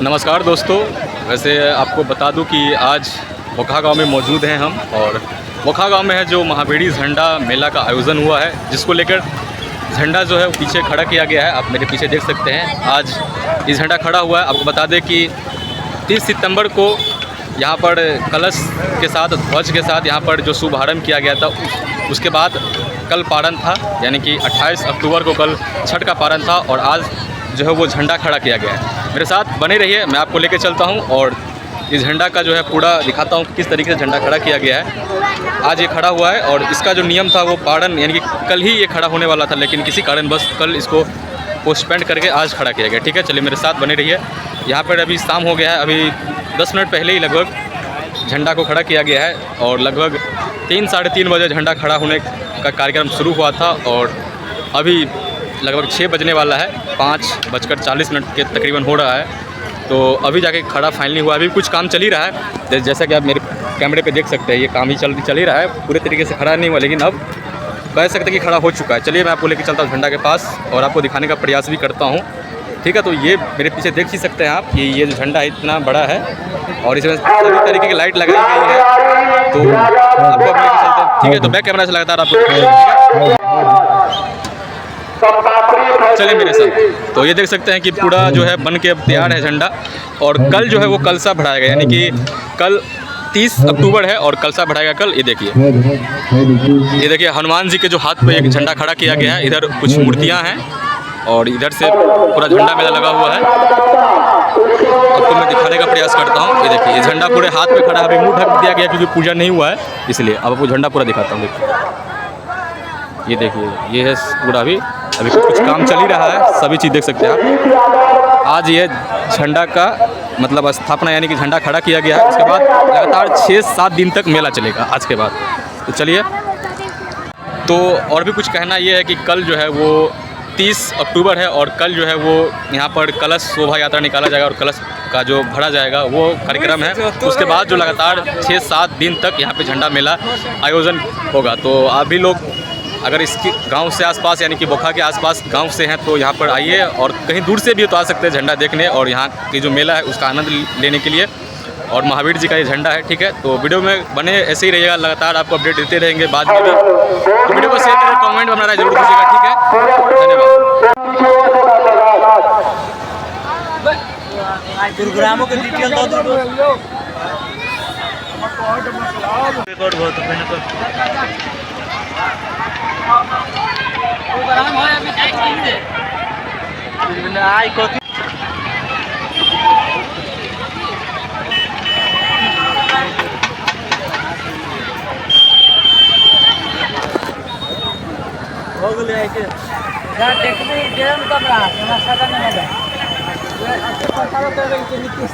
नमस्कार दोस्तों, वैसे आपको बता दूं कि आज बोखा गांव में मौजूद हैं हम। और बोखा गांव में है जो महावीरी झंडा मेला का आयोजन हुआ है, जिसको लेकर झंडा जो है वो पीछे खड़ा किया गया है। आप मेरे पीछे देख सकते हैं, आज ये झंडा खड़ा हुआ है। आपको बता दें कि 30 सितंबर को यहाँ पर कलश के साथ, ध्वज के साथ यहाँ पर जो शुभारंभ किया गया था, उसके बाद कल पारण था, यानी कि 28 अक्टूबर को कल छठ का पारण था और आज जो है वो झंडा खड़ा किया गया है। मेरे साथ बने रहिए, मैं आपको लेके चलता हूँ और इस झंडा का जो है पूरा दिखाता हूँ कि किस तरीके से झंडा खड़ा किया गया है। आज ये खड़ा हुआ है और इसका जो नियम था वो पारण यानी कि कल ही ये खड़ा होने वाला था, लेकिन किसी कारणवश कल इसको पोस्टपोन करके आज खड़ा किया गया। ठीक है, चलिए मेरे साथ बने रहिए। यहाँ पर अभी शाम हो गया है, अभी 10 मिनट पहले ही लगभग झंडा को खड़ा किया गया है और लगभग 3 साढ़े 3 बजे झंडा खड़ा होने का कार्यक्रम शुरू हुआ था और अभी लगभग 6 बजने वाला है, 5:40 के तकरीबन हो रहा है। तो अभी जाके खड़ा फाइनली हुआ। अभी कुछ काम चल ही रहा है, जैसा कि आप मेरे कैमरे पे देख सकते हैं, ये काम ही चल ही रहा है। पूरे तरीके से खड़ा नहीं हुआ, लेकिन अब कह सकते हैं कि खड़ा हो चुका है। चलिए मैं आपको लेकर चलता हूँ झंडा के पास और आपको दिखाने का प्रयास भी करता हूँ। ठीक है, तो ये मेरे पीछे देख ही सकते हैं आप कि ये जो झंडा इतना बड़ा है और इसमें सभी तरीके की लाइट लगाई गई है। तो आपको अब लेकर चलते हैं। ठीक है, तो बैक कैमरा से लगातार आपको चलिए मेरे साथ। तो ये देख सकते हैं कि पूरा जो है बन के अब तैयार है झंडा और कल जो है वो कलसा बढ़ाएगा, यानी कि कल 30 अक्टूबर है और कलसा बढ़ाएगा कल। ये देखिए हनुमान जी के जो हाथ पे एक झंडा खड़ा किया गया है। इधर कुछ मूर्तियां हैं और इधर से पूरा झंडा मेला लगा हुआ है। आपको मैं दिखाने का प्रयास करता हूँ। ये देखिए, ये झंडा पूरे हाथ पे खड़ा है। अभी मुँह ढक दिया गया क्योंकि पूजा नहीं हुआ है, इसलिए अब आपको झंडा पूरा दिखाता हूँ। देखिए, ये देखिए, ये है पूरा। अभी कुछ काम चल ही रहा है, सभी चीज़ देख सकते हैं आप। आज ये झंडा का मतलब स्थापना यानी कि झंडा खड़ा किया गया है। उसके बाद लगातार 6-7 दिन तक मेला चलेगा आज के बाद। तो चलिए, तो और भी कुछ कहना ये है कि कल जो है वो 30 अक्टूबर है और कल जो है वो यहाँ पर कलश शोभा यात्रा निकाला जाएगा और कलश का जो भरा जाएगा वो कार्यक्रम है। उसके बाद जो लगातार 6-7 दिन तक यहाँ पे झंडा मेला आयोजन होगा। तो आप भी लोग अगर इसकी गांव से आसपास यानी कि बोखा के आसपास गांव से हैं तो यहाँ पर आइए, और कहीं दूर से भी तो आ सकते हैं झंडा देखने और यहाँ की जो मेला है उसका आनंद लेने के लिए। और महावीर जी का ये झंडा है। ठीक है, तो वीडियो में बने ऐसे ही रहिएगा, लगातार आपको अपडेट देते रहेंगे बाद में भी। तो वीडियो को शेयर करें, कमेंट में अपना जरूर कीजिएगा। ठीक है, धन्यवाद। प्रोग्रामों के डिटेल दो दो रिकॉर्ड बहुत आई कॉपी हो गले है के जा टेक्निक गेम कमरा समस्या का नहीं है। ये अच्छा पता तो है कि नीतीश